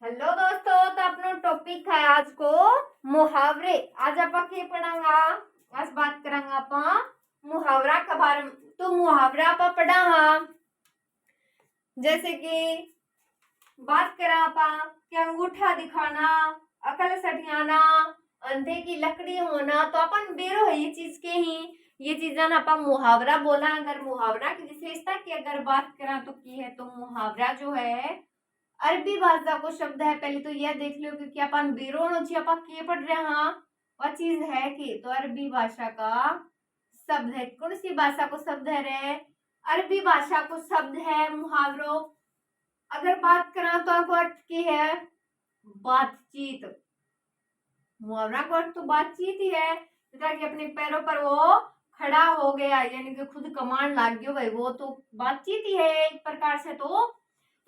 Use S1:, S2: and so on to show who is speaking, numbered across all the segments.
S1: Hello दोस्तों, तो अपनो टॉपिक है आज को मुहावरे। आज आप क्या पढ़ांगा? आज बात करांगा आप मुहावरा के बारे में। तो मुहावरा आप पढ़ा जैसे कि बात करा आप कि अंगूठा दिखाना, अकल सठियाना, अंधे की लकड़ी होना। तो अपन बेरो है ये चीज के ही ये चीजा ना अपन मुहावरा बोला। अगर मुहावरा की विशेषता की अगर बात करा तो की है तो मुहावरा जो है अरबी भाषा को शब्द है। पहले तो यह देख लो क्योंकि अपन बेरोन अपन के पढ़ रहे हैं वह चीज है कि तो अरबी भाषा का शब्द है। कौन सी भाषा को शब्द है रे? अरबी भाषा को शब्द है मुहावरों। अगर बात करा तो आपको अर्थ की है बातचीत। मुहावरा का अर्थ तो बातचीत ही है, ताकि अपने पैरों पर वो खड़ा हो गया, यानी कि खुद कमांड लाग गयो भाई, वो तो बातचीत ही है एक प्रकार से। तो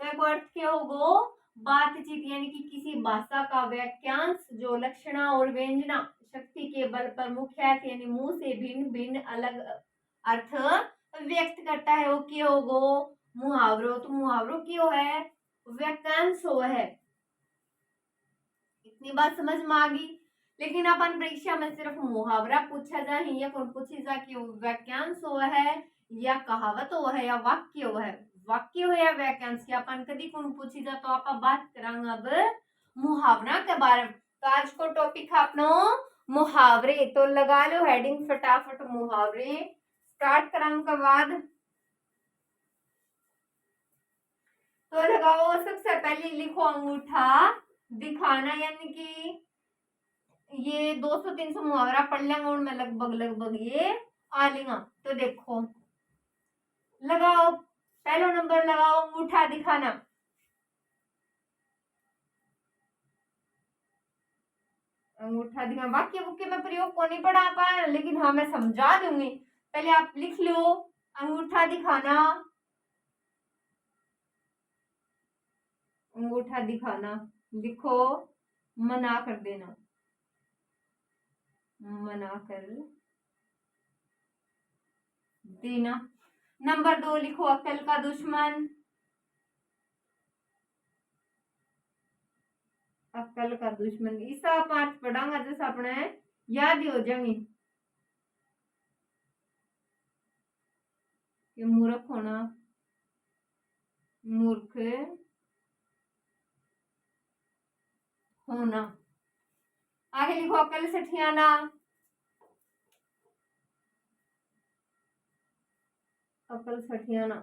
S1: एक अर्थ क्या होगो बातचीत, यानी कि किसी भाषा का वाक्यांश जो लक्षणा और व्यंजना शक्ति के बल पर मुख्यतः यानी मुंह से भिन्न भिन्न अलग अर्थ व्यक्त करता है, वो क्या होगो मुहावरों। तो मुहावरों क्यों है वाक्यांश हो है। इतनी बात समझ में आ गई। लेकिन अपन परीक्षा में सिर्फ मुहावरा पूछा जाए या कौन पूछी जा कि वाक्यांश हो है या कहावत हो है या वाक्य हो है। वाक्य हो या वाक्यांश की अपन कभी कौन पूछी जा तो आप बात करांगे अब मुहावरा के बारे में। तो आज को टॉपिक है अपनो मुहावरे। तो लगा लो हेडिंग फटाफट मुहावरे। स्टार्ट करांगे के बाद तो लगाओ सबसे पहले लिखो अंगूठा दिखाना, यानी कि ये 200-300 मुहावरा पढ़ लेंगे और मैं लगभग ये आ लेगा। तो देखो लगाओ पहला नंबर लगाओ अंगूठा दिखाना। अंगूठा दिखाना वाक्य बुक्के में प्रयोग को नहीं पढ़ा पाया, लेकिन हाँ मैं समझा दूंगी। पहले आप लिख लो अंगूठा दिखाना। अंगूठा दिखाना लिखो, मना कर देना, मना कर देना। नंबर 2 लिखो अक्ल का दुश्मन। अक्ल का दुश्मन ईसा पाठ पढ़ांगा जैसा अपने याद ही हो जाएंगे कि मूर्ख होना, मूर्ख होना। आगे लिखो अकल सठियाना। अकल सठियाना,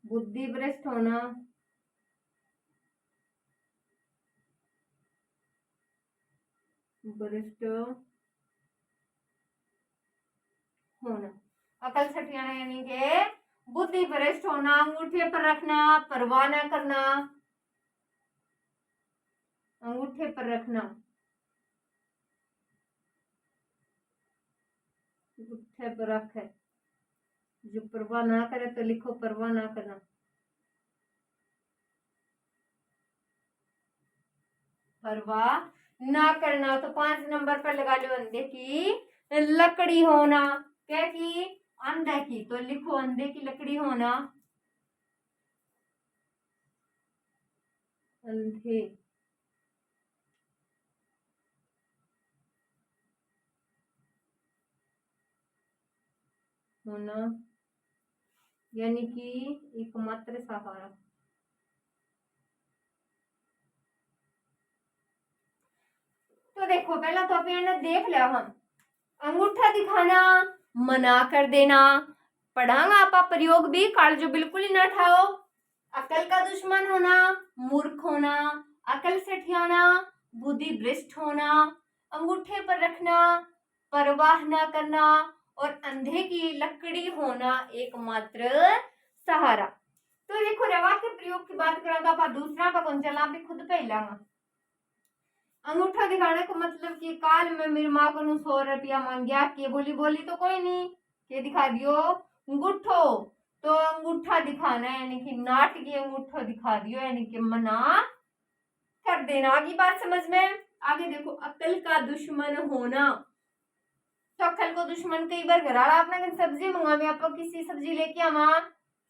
S1: बुद्धि भ्रष्ट होना, भ्रष्ट होना। अकल सठियाना यानी के बुद्धि भ्रष्ट होना, अंगूठे पर रखना, परवाह न करना, अंगूठे पर रखना, अंगूठे पर रखे। जो परवाह ना करे तो लिखो परवाह ना करना, परवाह ना करना। तो 5 नंबर पर लगा लो अंधे की लकड़ी होना। क्या की? अंधे की। तो लिखो अंधे की लकड़ी होना, अंधे होना यानी कि एकमात्र सहारा। तो देखो पहला तो आप देख लिया हम अंगूठा दिखाना, मना कर देना, पढ़ांगा आप प्रयोग भी काल जो बिल्कुल ही ना ठाओ। अकल का दुश्मन होना, मूर्ख होना, अकल सठियाना, बुद्धि भ्रष्ट होना, अंगूठे पर रखना, परवाह न करना और अंधे की लकड़ी होना एकमात्र सहारा। तो देखो रवा के प्रयोग की बात करेंगे आप दूसरा का कौन चला भी खुद पहला अंगूठा दिखाने का मतलब कि काल में मेरी माँ को 100 रुपया मांग गया के बोली तो कोई नहीं के दिखा दियो अंगूठो। तो अंगूठा दिखाना यानी कि नाटकीय अंगूठा दिखा दियो, यानी कि मना कर देना। आगे बात समझ में आगे देखो अकल का दुश्मन होना। तो अकल को दुश्मन कई बार घर आपने सब्जी मंगा में आप किसी सब्जी लेके आवा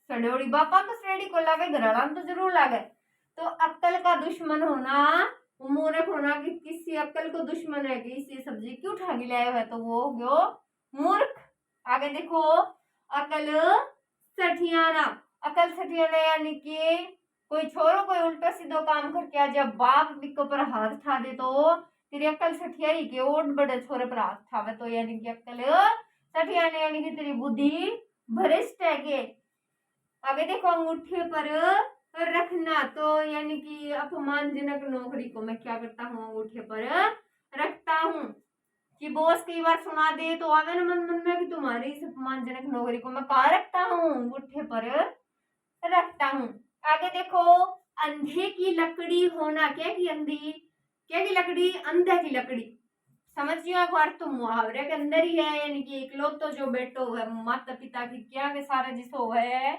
S1: सड़ोड़ी बापा तो सड़ेड़ी को लागे, घराला तो जरूर लागे। तो अक्ल का दुश्मन होना, मूर्ख होना कि किसी अक्ल को दुश्मन है कि इसी सब्जी क्यों उठा के लाया है, तो वो हो गयो मूर्ख। आगे देखो, अकल सठियाना। अकल सठियाना यानी कि कोई छोरो कोई उल्टा सीधो काम करके आ, जब बाप बिको पर हाथ उठा दे तो तेरी अकल सठियाई के ओट बड़े छोरे पर हाथ उठावे, तो यानी कि अकल सठियाना यानी कि तेरी बुद्धि भ्रष्ट है के। आगे देखो, अंगूठे पर रखना, तो यानी कि अपमानजनक नौकरी को मैं क्या करता हूँ, अंगूठे पर रखता हूँ। कि बॉस कई बार सुना दे तो आगे ना मन मन में कि तुम्हारी इस अपमानजनक नौकरी को मैं कहाँ रखता हूँ, अंगूठे पर रखता हूँ। आगे देखो, अंधे की लकड़ी होना। क्या की अंधी, क्या की लकड़ी, अंधे की लकड़ी। समझियो एक बार, तो मुहावरे के अंदर ही है, यानी कि इकलौतो जो बेटो है माता पिता की क्या के सारे जिसो है,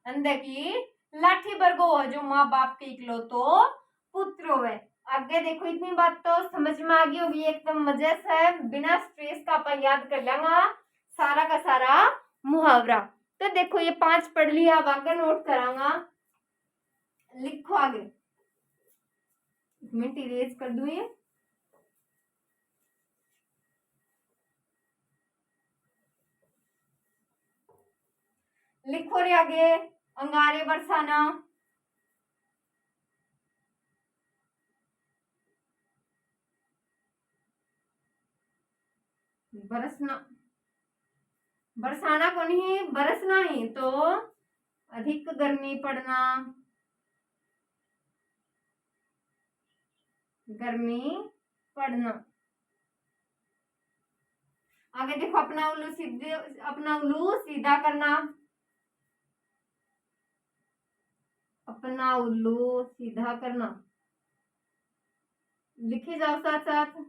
S1: अंधे की लाठी बरगो है जो माँ बाप के इकलौतो पुत्र है। आगे देखो, इतनी बात तो समझ में आ गई होगी, एकदम मजे से बिना स्ट्रेस का अपन याद कर लेंगे सारा का सारा मुहावरा। तो देखो ये 5 पढ़ लिया, अब आगे नोट करांगा, लिखो आगे। 1 मिनट इरेज कर दूं ये। लिखो रे आगे, अंगारे बरसाना। बरसना, बरसाना को नहीं, बरसना ही। तो अधिक गर्मी पड़ना, गर्मी पड़ना। आगे देखो, अपना उल्लू सीधे, अपना उल्लू सीधा करना, अपना उल्लू सीधा करना। लिखे जाओ साथ साथ।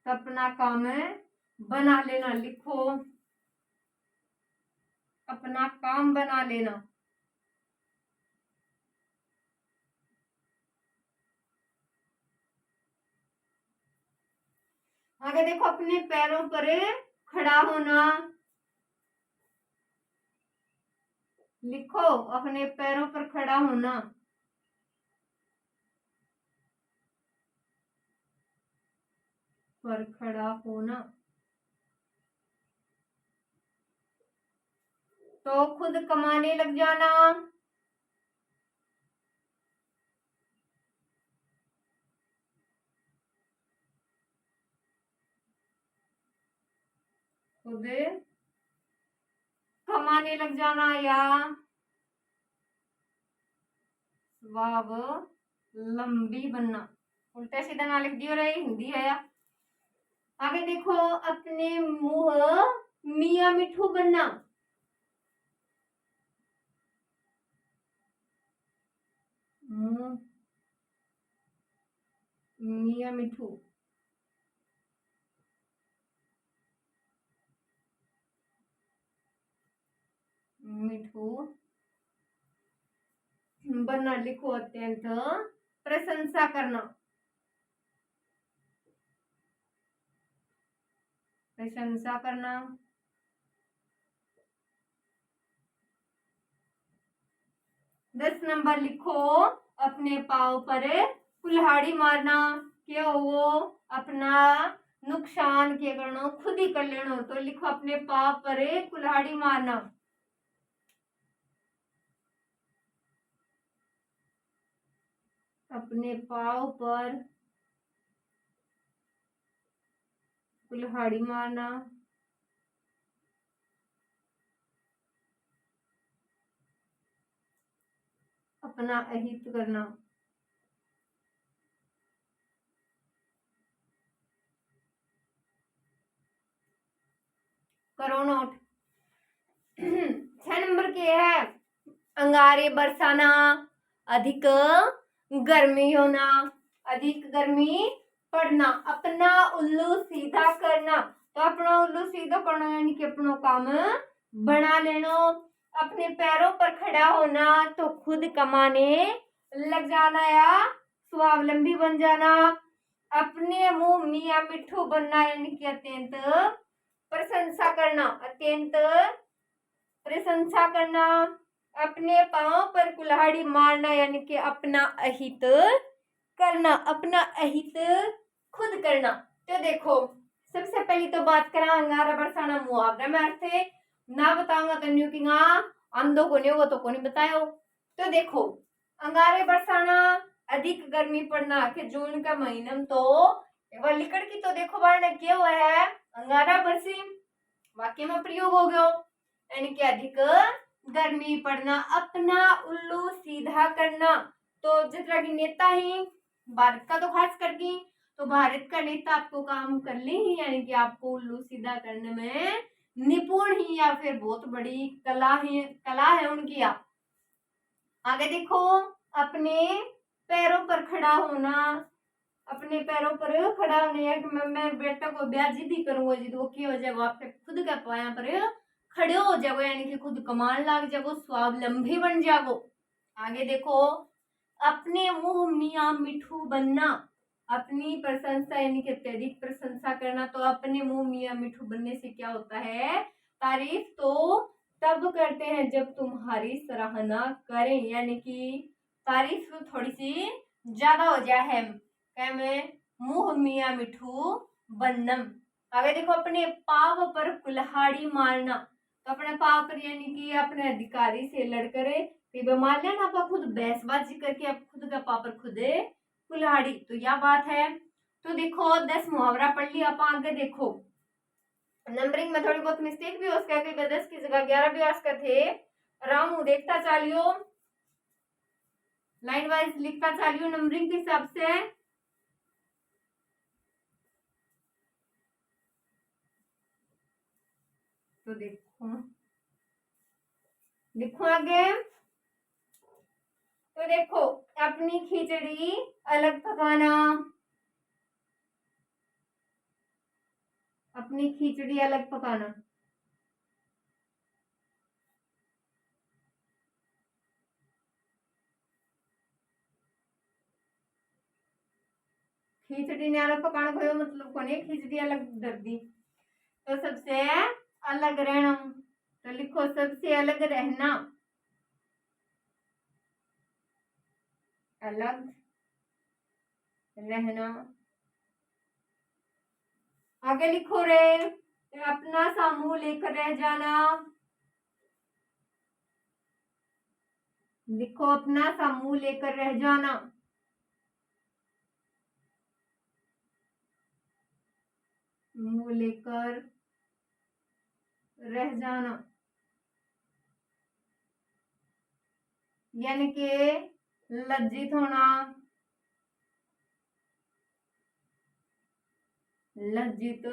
S1: अपना काम है बना लेना, लिखो अपना काम बना लेना। आगे देखो, अपने पैरों पर खड़ा होना, लिखो अपने पैरों पर खड़ा होना, पर खड़ा होना। तो खुद कमाने लग जाना, खुद कमाने लग जाना, या स्वावलंबी बनना। उल्टा सीधा ना लिख दियो रे, हिंदी है या। आगे देखो, अपने मुंह मियाँ मिठू बनना, मुंह मियाँ मिठू। मिठू बनना, लिखो अत्यंत प्रशंसा करना, प्रशंसा करना। 10 नंबर लिखो, अपने पाँव पर कुल्हाड़ी मारना। क्या वो अपना नुकसान के करना खुद ही कर लेना, तो लिखो अपने पाँव पर कुल्हाड़ी मारना। अपने पाँव पर कुल्हाड़ी मारना, अपना अहित करना। करो नोट। 6 नंबर के है, अंगारे बरसाना, अधिक गर्मी होना, अधिक गर्मी पड़ना, अपना उल्लू सीधा करना। तो अपना उल्लू सीधा करना यानी कि अपना काम बना लेना। अपने पैरों पर खड़ा होना, तो खुद कमाने लग जाना या स्वावलंबी बन जाना। अपने मुंह मियाँ मिठू बनना यानी कि अत्यंत प्रशंसा करना, अत्यंत प्रशंसा करना। अपने पांव पर कुल्हाड़ी मारना यानी कि अपना अहित करना, अपना अहित खुद करना। तो देखो सबसे पहली तो बात करा अंगारा बरसाना मुहावरा में अर्थ है ना बताऊंगा तो न्यू कि अंधो को नहीं होगा तो को नहीं बतायो। तो देखो अंगारे बरसाना अधिक गर्मी पड़ना कि जून का महीना में तो वह लिकड़ की तो देखो बार ने क्या हुआ है अंगारा बरसी वाक्य में प्रयोग हो गयो यानी कि अधिक गर्मी पड़ना। अपना उल्लू सीधा करना तो जिस तरह की नेता ही भारत का तो खास करके तो भारत का नेता आपको काम कर ले ही यानी कि आपको उल्लू सीधा करने में निपुण ही या फिर बहुत बड़ी कला है उनकी। आप आगे देखो अपने पैरों पर खड़ा होना, अपने पैरों पर खड़ा होने या कि मैं बेटा को ब्याह जिद ही करूंगा जिद वो की हो जाएगा आपके खुद के पाया पर खड़े हो जाओ यानी कि खुद कमाने लग जाओ स्वावलंबी बन जाओ। आगे देखो अपने मुंह मियाँ मिठू बनना, अपनी प्रशंसा यानी कि अत्यधिक प्रशंसा करना। तो अपने मुंह मियाँ मिठू बनने से क्या होता है तारीफ तो तब करते हैं जब तुम्हारी सराहना करें यानी कि तारीफ थोड़ी सी ज्यादा हो जाए है में मुंह मियाँ मिठू बननम। आगे देखो अपने पाव पर कुल्हाड़ी मारना, तो अपने पाव पर यानी कि अपने अधिकारी से लड़कर मान लिया ना आप खुद बहसबाजी करके आप खुद का पाव पर खुद कुल्हाड़ी तो यह बात है। तो देखो 10 मुहावरा पढ़ लिया आप आगे देखो नंबरिंग में थोड़ी बहुत मिस्टेक भी हो सका कि 10 की जगह 11 भी आ सकते थे। रामू देखता चालियो लाइन वाइज लिखता चालियो नंबरिंग के हिसाब से। तो देखो लिखो आगे। तो देखो अपनी खिचड़ी अलग पकाना, अपनी खिचड़ी अलग पकाना। खिचड़ी ने अलग पकाना को मतलब कोने खिचड़ी अलग धर दी तो सबसे अलग रहना। तो लिखो सबसे अलग रहना, अलग रहना। आगे लिखो रे अपना सा मुंह लेकर रह जाना, लिखो अपना सा मुंह लेकर रह जाना। मुंह लेकर रह जाना यानी कि लज्जित होना, लज्जित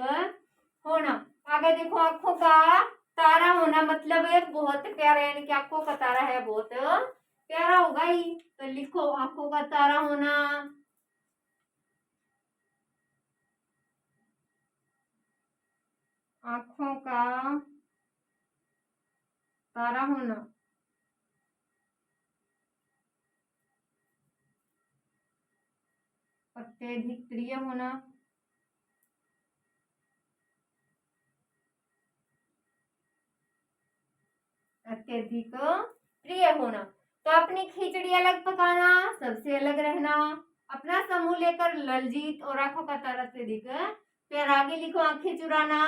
S1: होना। आगे देखो आंखों का तारा होना मतलब है बहुत प्यारा यानी कि आंखों का तारा है बहुत प्यारा होगा ही। तो लिखो आंखों का तारा होना, आंखों का तारा होना। अत्यधिक प्रिय होना, अत्यधिक प्रिय होना। तो अपनी खिचड़ी अलग पकाना, सबसे अलग रहना, अपना समूह लेकर ललजीत और आंखों का तारा से दिख। फिर आगे लिखो आंखें चुराना,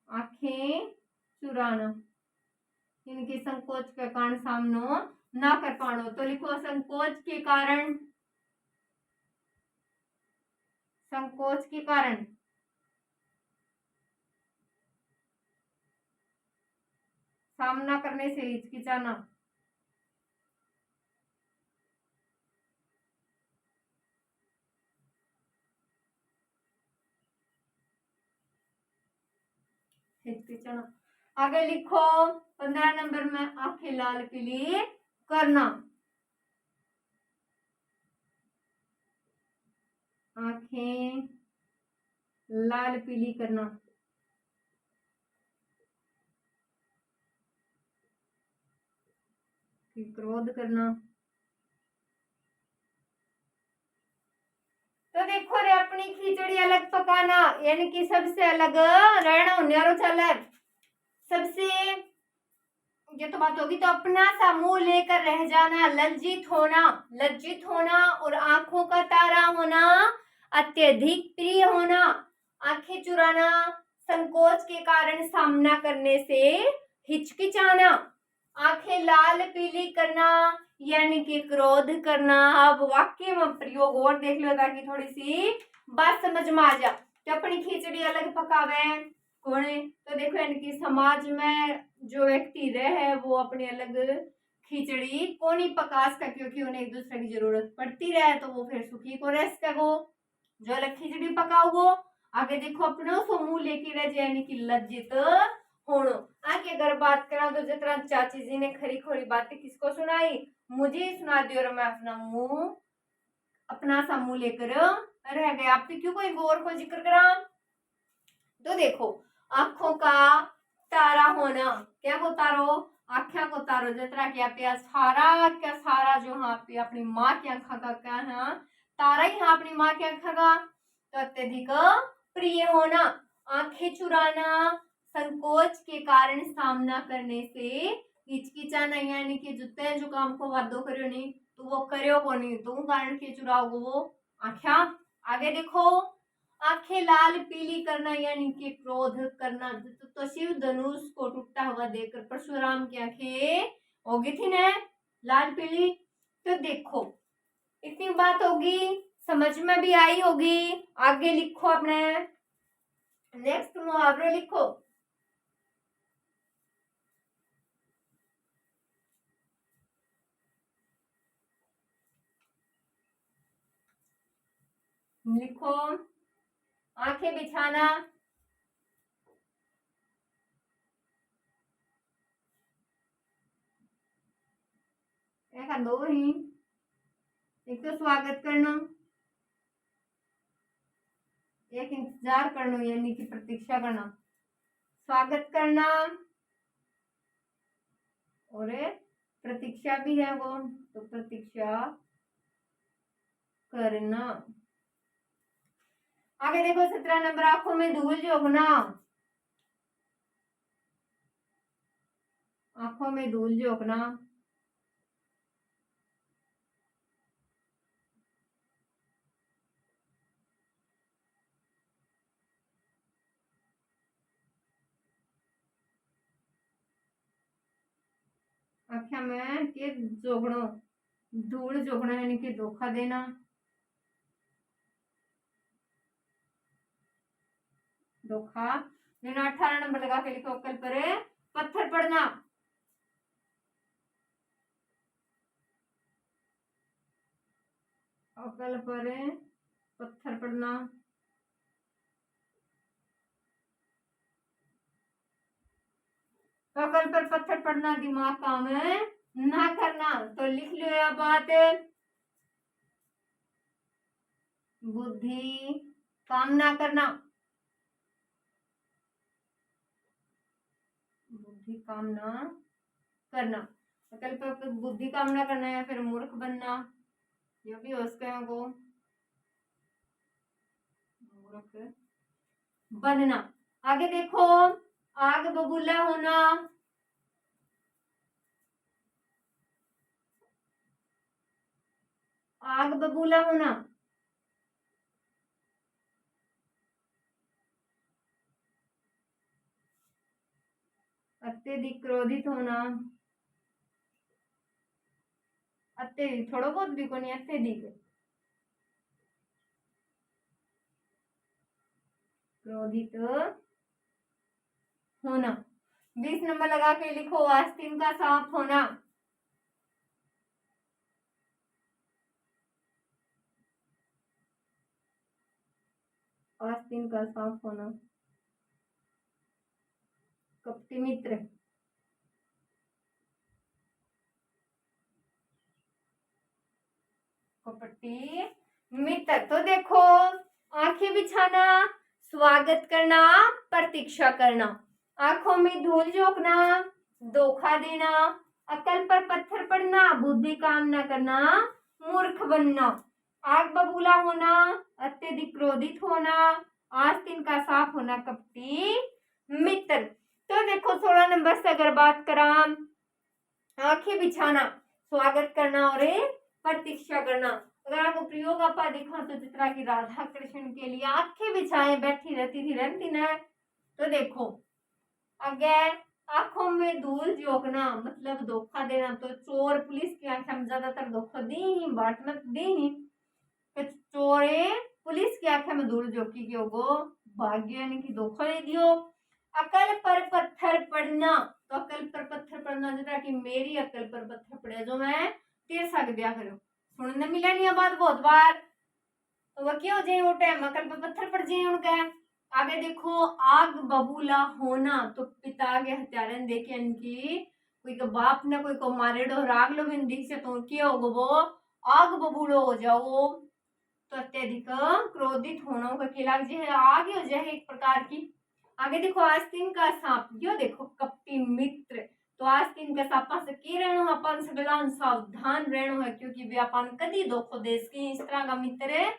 S1: आंखें चुराना इनके संकोच के कारण सामनो ना कर पानो। तो लिखो संकोच के कारण, संकोच के कारण सामना करने से हिचकिचाना, हिचकिचाना। आगे लिखो 15 नंबर में आंखें लाल पीली करना, आंखें लाल पीली करना, क्रोध करना, तो देखो रे अपनी खिचड़ी अलग पकाना यानी कि सबसे अलग रहना न्यारो चले सबसे ये तो बात होगी। तो अपना सा मुंह लेकर रह जाना, लज्जित होना और आंखों का तारा होना, अत्यधिक प्रिय होना, आंखें चुराना, संकोच के कारण सामना करने से हिचकिचाना, आंखें लाल पीली करना यानी कि क्रोध करना। अब वाक्य में प्रयोग और देख लो ताकि थोड़ी सी बात समझ में आ जाए। तो अपनी खिचड़ी अलग पकावे कौन है? तो देखो यानी कि समाज में जो व्यक्ति रहे वो अपनी अलग खिचड़ी कौन ही पका सका, क्योंकि उन्हें एक दूसरे की जरूरत पड़ती रहे तो वो फिर सुखी को रह सको। जो अलग खिचड़ी पकाओ आगे देखो अपनों सो मुंह लेके रह जाए यानी कि लज्जित होनो। आगे अगर बात करा तो जितना चाची जी ने खरी खोरी बातें किसको सुनाई, मुझे सुना दी और मैं अपना सा मुंह लेकर रह गया। आप क्यों कोई गौर को जिक्र करा? तो देखो आंखों का तारा होना, क्या को तारो? आंखों को तारो जतरा क्या पे सारा जो हाँ पे अपनी माँ की आंखा का क्या है तारा ही हाँ अपनी माँ की आंखा का। तो अत्यधिक प्रिय होना, आंखें चुराना, संकोच के कारण सामना करने से हिचकिचाना यानी कि जुते जो काम को वादो करियो नहीं तो वो करियो को नहीं तो कारण के चुराओ वो आंखा। आगे देखो आंखें लाल पीली करना यानी कि क्रोध करना। तो शिव धनुष को टूटता हुआ देखकर परशुराम की आंखें हो गई थी ना लाल पीली। तो देखो इतनी बात होगी, समझ में भी आई होगी। आगे लिखो अपने नेक्स्ट मुहावरे लिखो। लिखो आंखें बिछाना, एक दो ही, एक तो स्वागत करना, एक इंतजार करना यानी कि प्रतीक्षा करना। स्वागत करना और प्रतीक्षा भी है वो, तो प्रतीक्षा करना। आगे देखो 17 नंबर आंखों में धूल झोंकना, आंखों में धूल झोंकना। आख्या में के जोगणो, धूल जोगना यानी कि धोखा देना। धोखा देना। 18 नंबर लगा के लिखो अक्कल पर पत्थर पड़ना, अक्कल पर पत्थर पड़ना। अक्कल पर पत्थर पड़ना दिमाग काम ना करना। तो लिख लो यह बात, बुद्धि काम ना करना, बुद्धि काम ना करना। अकल पर बुद्धि काम ना करना या फिर मूर्ख बनना, ये भी हो सकता है वो मूर्ख बनना। आगे देखो आग बबूला होना, आग बबूला होना। अत्यधिक क्रोधित होना, अत्यधिक थोड़ा बहुत भी को नहीं, अत्यधिक क्रोधित होना। 20 नंबर लगा के लिखो आस्तीन का सांप होना, आस्तीन का सांप होना। कपटी मित्र, कपटी मित्र। तो देखो आंखें बिछाना, स्वागत करना, प्रतीक्षा करना, आंखों में धूल झोंकना, धोखा देना, अकल पर पत्थर पड़ना, बुद्धि काम न करना, मूर्ख बनना। आग बबूला होना, अत्यधिक क्रोधित होना, आस्तीन का साफ होना, कपटी मित्र। तो देखो 16 नंबर से अगर बात करा, आंखें बिछाना, स्वागत करना और प्रतीक्षा करना। अगर आपको प्रयोग आपा देखा तो जिस तरह की राधा कृष्ण के लिए आंखें बिछाए बैठी रहती थी रंती न, तो देखो अगर आंखों में धूल झोंकना मतलब धोखा देना, तो चोर पुलिस की आंखें में ज्यादातर धोखा दी ही, बाट में दी ही, तो चोरे पुलिस की आंखें में धूल झोंकी के होगो भाग्य यानी कि धोखा दे दियो। अकल पर पत्थर पड़ना, तो अकल पर पत्थर पड़ना जरा कि मेरी अकल पर पत्थर पड़े जो मैं तेरे साथ ब्याह करूं, सुनने मिला नहीं बात बहुत बार, तो वह क्यों जे वो टाइम अकल पर पत्थर पड़ जाए उनका। आगे देखो आग बबूला होना, तो पिता आगे हत्यारन देखे इनकी कोई का बाप ने कोई को मारेडो राग लो बिंदी से, तो क्या होगा वो आग बबूलो हो जाओ, तो अत्यधिक क्रोधित होना का खिलाफ जो है आगे हो जाए एक प्रकार की। आगे देखो आस्तीन का सांप, यो देखो कपटी मित्र, तो आस्तीन का सांपा से की रहना अपन सगलान सावधान रहना है, क्योंकि वे अपन कदी धोखो देश की इस तरह का मित्र है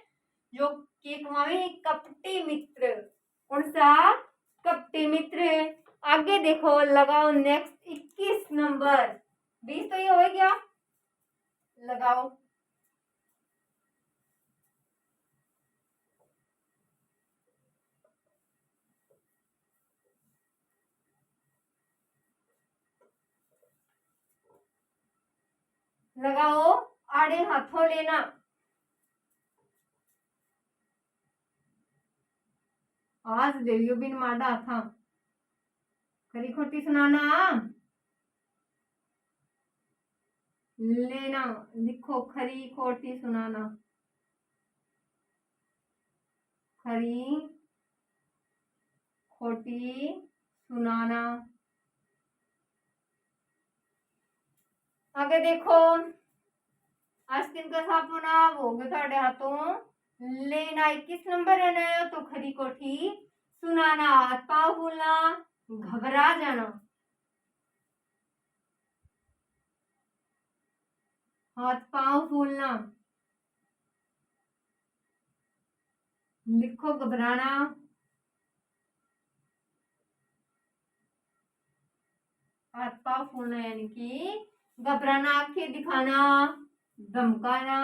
S1: जो के कमावे कपटी मित्र। कौन सा कपटी मित्र है। आगे देखो लगाओ नेक्स्ट 21 नंबर, 20 तो ये हो गया, लगाओ लगाओ आड़े हाथों लेना, आज देवियो बिन माडा था, खरी खोटी सुनाना लेना, लिखो खरी खोटी सुनाना, खरी खोटी सुनाना। आगे देखो आस्तीन का साफ होना भोग साढ़े हाथों लेना, 21 नंबर है ना, तो खरी कोठी सुनाना, हाथ पाँव फूलना, घबरा जाना, हाथ पाँव फूलना, लिखो घबराना, हाथ पाँव फूलना यानी कि घबराना, आंखें दिखाना, धमकाना,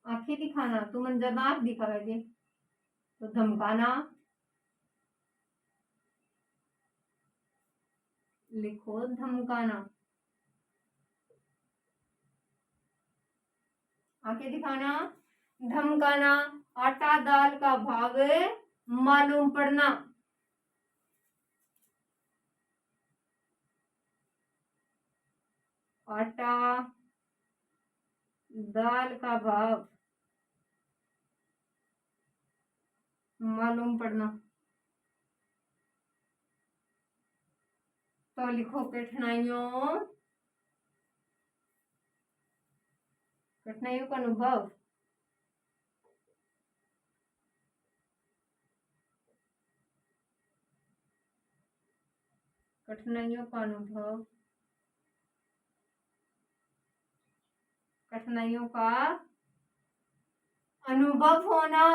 S1: आंखें दिखाना तुम जब आंख दिखाओगे तो धमकाना, लिखो धमकाना, आंखें दिखाना, धमकाना, आटा दाल का भाव मालूम पड़ना, आटा दाल का भाव मालूम पड़ना, तो लिखो कठिनाइयों कठिनाइयों का अनुभव, कठिनाइयों का अनुभव, कठिनाइयों का अनुभव होना,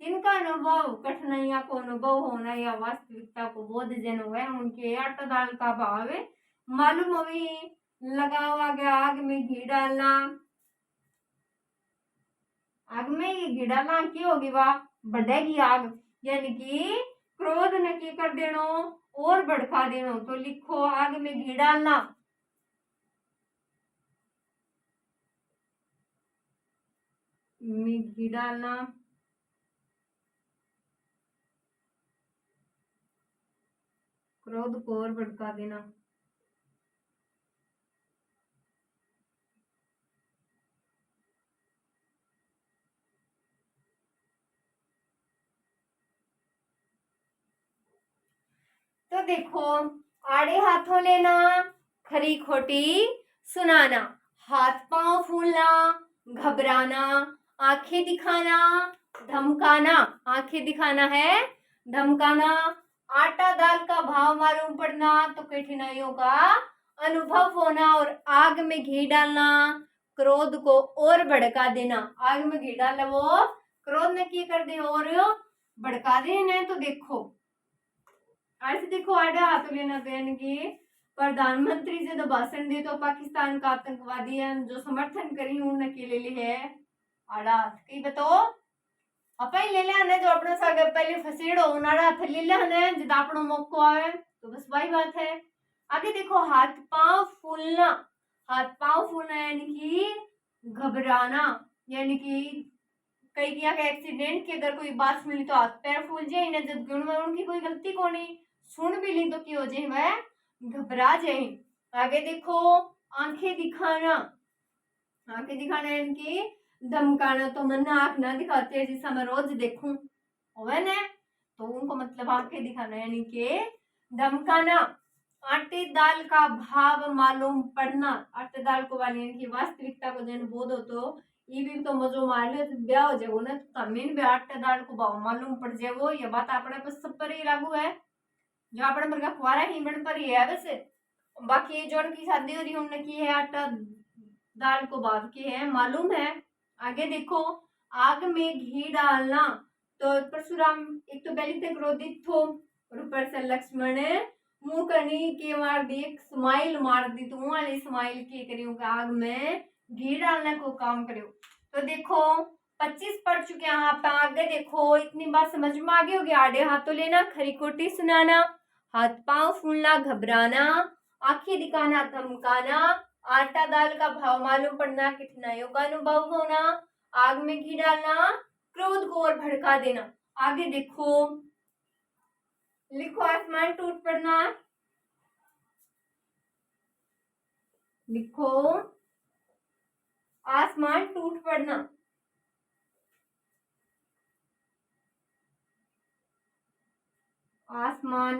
S1: इनका अनुभव कठिनाइयों को अनुभव होना या वास्तविकता को बोध जन हुए उनके आटा दाल का भाव मालूम हुई। लगावा गया आग में घी डालना, आग में ये घी डालना की होगी वाह बढ़ेगी आग, यानी कि क्रोध न की कर देनो और भड़का देनो, तो लिखो आग में घी डालना, में घी डालना, क्रोध को और भड़का देना। तो देखो आड़े हाथों लेना, खरी खोटी सुनाना, हाथ पांव फूलना, घबराना, आंखें दिखाना, धमकाना, आंखें दिखाना है धमकाना, आटा दाल का भाव मालूम पड़ना, तो कठिनाइयों का अनुभव होना, और आग में घी डालना, क्रोध को और भड़का देना। आग में घी डाला वो क्रोध ने की कर दे और भड़का देना। तो देखो ऐसे देखो आडा हाथ लेना देन की प्रधानमंत्री से तो भाषण दे तो पाकिस्तान का आतंकवादी है जो समर्थन करी उनके ले ली है आडा हाथ की बताओ अपन ले ले हने जो अपने सागे पहले फसेड़ो उनाड़ा हाथ ले ले हने जब अपनो मौको आवे तो बस वही बात है। आगे देखो हाथ पांव फूलना। हाथ पांव फूलना यानी कि घबराना, यानी कि कई किया का एक्सीडेंट की अगर कोई बात सुन ली तो हाथ पैर फूल जाए ना जब गुण में उनकी कोई गलती को नहीं सुन भी ली तो क्या हो जाए वह घबरा जाए। आगे देखो आंखें दिखाना। आंखें दिखाना यानी कि धमकाना। तो मन आंख ना दिखाते हैं जैसा मैं रोज देखूं होवे ना तो उनको मतलब आंखें दिखाना यानी कि धमकाना। आटे दाल का भाव मालूम पड़ना। आटे दाल को वाली यानी कि वास्तविकता को जन बोध हो तो ये भी तो मजो मार लो तो ब्याह हो जाएगो ना तो तमीन भी आटे दाल को भाव मालूम पड़ जाएगो। ये बात अपने पर सब पर ही लागू है जो अपने पर का फुआरा ही बन पर ही है। वैसे बाकी जो की शादी हो रही उन्होंने की है आटा दाल को भाव की है मालूम है। आगे देखो आग में घी डालना। तो परशुराम एक तो पहले से क्रोधित थो और ऊपर से लक्ष्मण मुंह करनी के मार दी एक स्माइल मार दी तो वाली स्माइल की करियो आग में घी डालने को काम करियो। तो देखो 25 पढ़ चुके हैं आप आगे देखो इतनी बात समझ में आ गई होगी। आड़े हाथों लेना, खरी कोटी सुनाना, हाथ पांव फूलना, घबराना, आंखें दिखाना, धमकाना, आटा दाल का भाव मालूम पड़ना, कठिनाइयों का अनुभव होना, आग में घी डालना, क्रोध को और भड़का देना। आगे देखो लिखो आसमान टूट पड़ना। लिखो आसमान टूट पड़ना। आसमान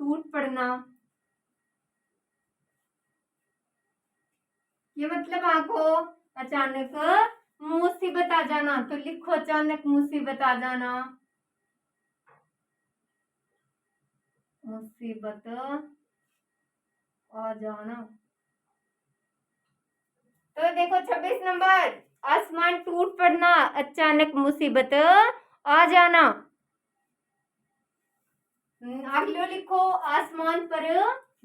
S1: टूट पड़ना ये मतलब आंखों अचानक मुसीबत आ जाना। तो लिखो अचानक मुसीबत आ जाना। मुसीबत आ जाना। तो देखो 26 नंबर आसमान टूट पड़ना, अचानक मुसीबत आ जाना। अगले लिखो आसमान पर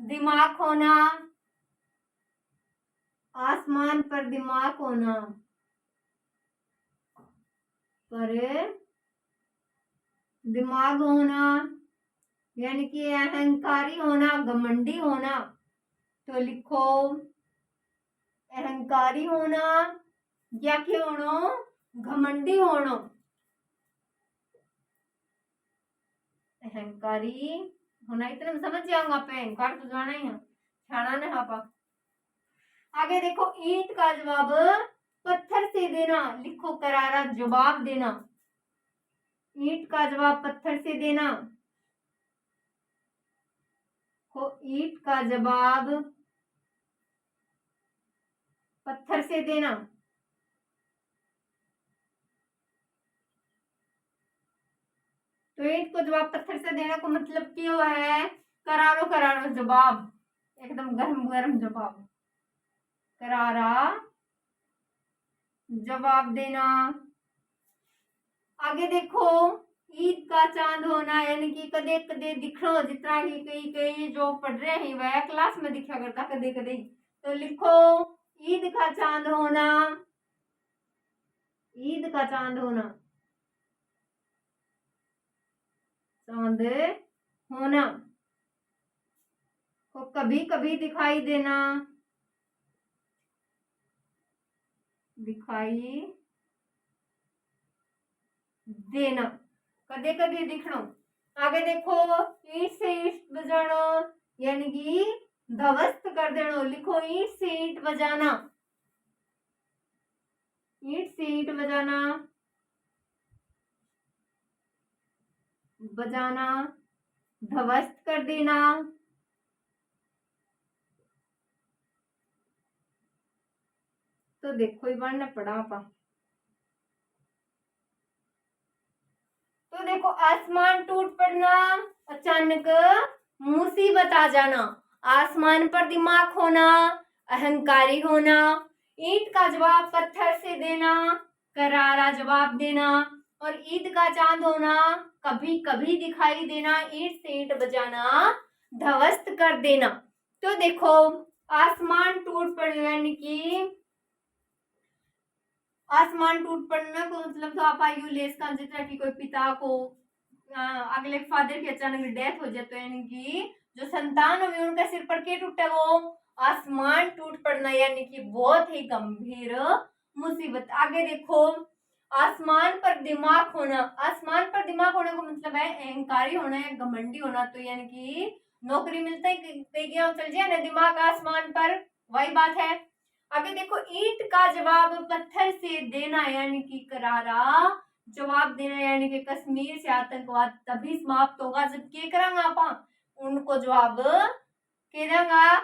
S1: दिमाग होना। आसमान पर दिमाग होना। पर दिमाग होना यानी कि अहंकारी होना, घमंडी होना। तो लिखो अहंकारी होना या क्या होना, घमंडी होना। अहंकारी होना इतना समझ जाऊंगा पे अहंकार तो जाना ही है छाना ना हापा। आगे देखो ईंट का जवाब पत्थर से देना। लिखो करारा जवाब देना। ईंट का जवाब पत्थर से देना। को ईंट का जवाब पत्थर से देना। तो ईंट को जवाब पत्थर से देने को मतलब क्या है, करारो करारो जवाब, एकदम गर्म गर्म जवाब, करारा जवाब देना। आगे देखो ईद का चांद होना यानी कि कदे कदे दिखो जितना ही कई कई जो पढ़ रहे हैं वह क्लास में दिखा करता कदे कदे। तो लिखो ईद का चांद होना। ईद का चांद होना, चांद होना को कभी कभी दिखाई देना। दिखाई देना, कदे कदे दिखना। आगे देखो ईट से ईट बजाना यानी कि ध्वस्त कर देना। लिखो ईट से ईट बजाना। ईट से ईट बजाना, बजाना, ध्वस्त कर देना। तो देखो ये बार पढ़ा पा। तो देखो आसमान टूट पड़ना, अचानक मुसीबत आ जाना, आसमान पर दिमाग होना, अहंकारी होना, ईंट का जवाब पत्थर से देना, करारा जवाब देना। और ईद का चांद होना, कभी कभी दिखाई देना, ईंट से ईंट बजाना, ध्वस्त कर देना। तो देखो आसमान टूट पड़ना यानी कि आसमान टूट पड़ना को मतलब तो आप आयु लेस का जितना कि कोई पिता को अगले फादर की अचानक डेथ हो जाए तो यानी कि जो संतान होगी उनका सिर पर क्या टूटे, वो आसमान टूट पड़ना यानी कि बहुत ही गंभीर मुसीबत। आगे देखो आसमान पर दिमाग होना, आसमान पर दिमाग होने का मतलब है अहंकारी होना है, घमंडी होना। तो यानी कि नौकरी मिलता है कहीं गया चल जाए ना दिमाग आसमान पर, वही बात है। आगे देखो ईंट का जवाब पत्थर से देना यानी कि करारा जवाब देना यानी कि कश्मीर से आतंकवाद तभी समाप्त होगा जब के करांगा आप उनको जवाब के देंगा,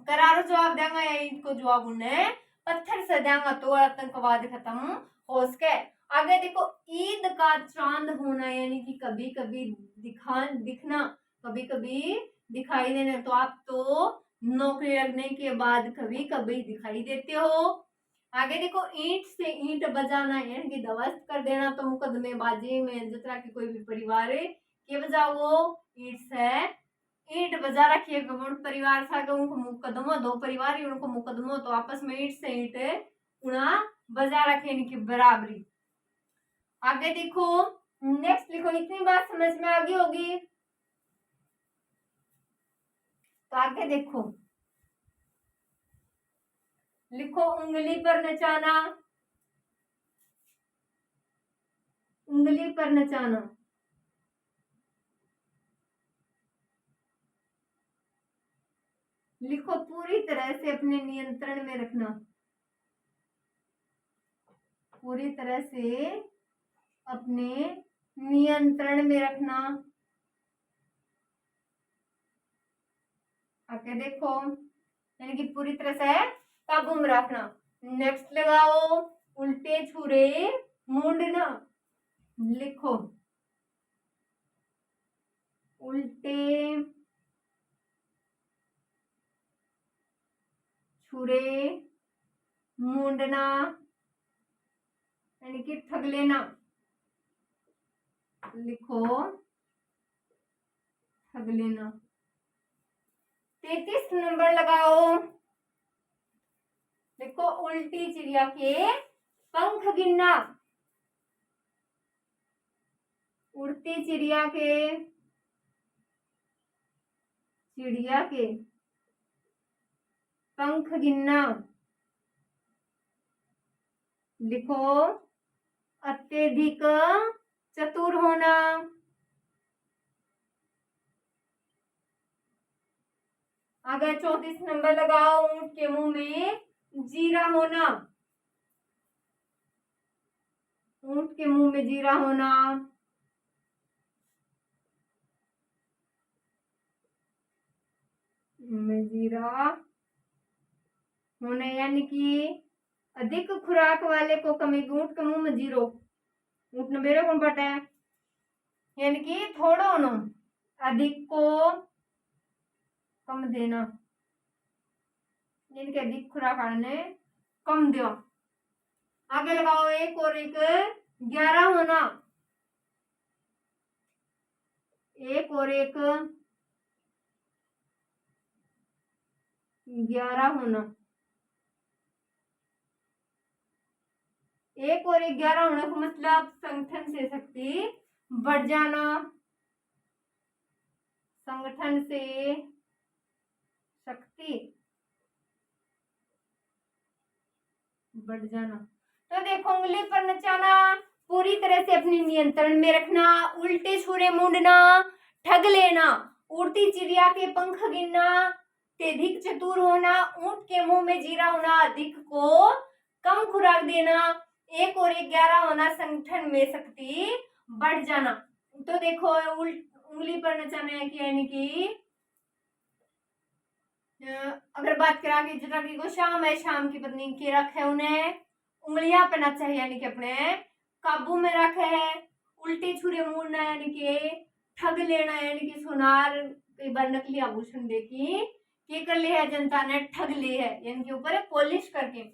S1: करारा जवाब देंगा या ईंट को जवाब उन्हें पत्थर से देंगा तो आतंकवाद खत्म हो सके। आगे देखो ईद का चांद होना यानी कि कभी कभी दिखना, कभी कभी दिखाई देना। तो आप तो नौकरी लगने के बाद कभी कभी दिखाई देते हो। आगे देखो ईंट से ईंट बजाना यानी कि ध्वस्त कर देना। तो मुकदमेबाजी में जितना कि कोई भी परिवार के बजा वो ईंट से ईंट बजा रखी है परिवार सा उनको मुकदमो दो परिवार ही उनको मुकदमो तो आपस में ईंट से ईंट उना बजा रखे इनकी बराबरी। आगे देखो नेक्स्ट लिखो, इतनी बात समझ में आ गई होगी। तो आगे देखो लिखो उंगली पर नचाना, उंगली पर नचाना। लिखो पूरी तरह से अपने नियंत्रण में रखना, पूरी तरह से अपने नियंत्रण में रखना। आगे देखो यानी कि पूरी तरह से काबू में रखना। नेक्स्ट लगाओ उल्टे छुरे मुंडना। लिखो उल्टे छुरे मुंडना यानी कि ठग लेना। लिखो ठग लेना। 33 नंबर लगाओ। देखो उल्टी चिड़िया के पंख गिनना, उड़ती चिड़िया के पंख गिनना। लिखो अत्यधिक चतुर होना। अगर 34 नंबर लगाओ ऊंट के मुंह में जीरा होना, ऊंट के मुंह में जीरा होना। में जीरा होना यानी कि अधिक खुराक वाले को कमी, ऊंट के मुंह में जीरो, ऊंट ने बेरे कौन पटा है यानी कि थोड़ा होना, अधिक को कम देना यानी कि अधिक खुराक खाने कम दो। आगे लगाओ एक और एक 11 होना, एक और एक 11 होना, एक और एक 11 होने का मतलब संगठन से शक्ति बढ़ जाना, संगठन से शक्ति बढ़ जाना। तो देखो उंगली पर नचाना, पूरी तरह से अपने नियंत्रण में रखना, उल्टे छुरे मुंडना, ठग लेना, उड़ती चिड़िया के पंख गिनना, अत्यधिक चतुर होना, ऊंट के मुंह में जीरा होना, अधिक को कम खुराक देना, एक और एक 11 होना, संगठन में शक्ति बढ़ जाना। तो देखो उंगली पर नचाना है कि यानी कि अगर बात करा कि जितना की को शाम है, शाम की पत्नी के रखे उन्हें उंगलियां पे नचा है यानी कि अपने काबू में रखे है। उल्टे छुरे मुड़ना यानी कि ठग लेना यानी कि सुनार कई बार नकली आभूषण देखी के कर ले है जनता ने ठग ले है, इनके ऊपर पॉलिश करके।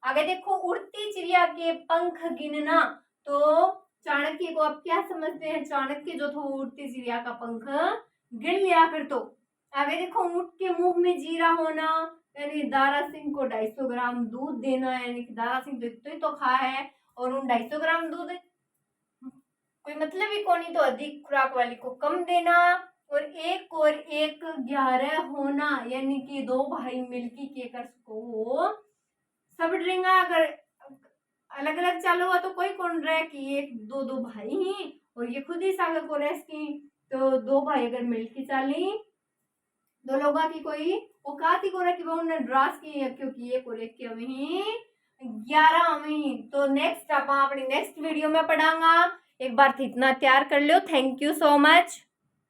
S1: आगे देखो उड़ती चिड़िया के पंख गिनना, तो चाणक्य को आप क्या समझते हैं? चाणक्य जो था उड़ती चिड़िया का पंख गिन लिया कर। तो आगे देखो ऊंट के मुंह में जीरा होना, यानी दारा सिंह को 250 ग्राम दूध देना, यानी कि दारा सिंह तो इतना ही तो खा है और उन 250 ग्राम दूध कोई मतलब ही कौन, तो अधिक खुराक वाली को कम देना। और एक 11 होना, यानी कि 2 भाई मिलके केकर को सब ड्रिंगा। अगर अलग अलग चालू हुआ तो कोई कौन रहे कि एक दो भाई ही और ये खुद ही सागर को रेस की, तो 2 भाई अगर मिलके चाली 2 लोगों की कोई औकात ही को रहा कि वो उन्हें ड्रास की है, क्योंकि ये को लेके हमें 11 हमें। तो नेक्स्ट आप अपनी नेक्स्ट वीडियो में पढ़ांगा। एक बार इतना तैयार कर लो। Thank you so much.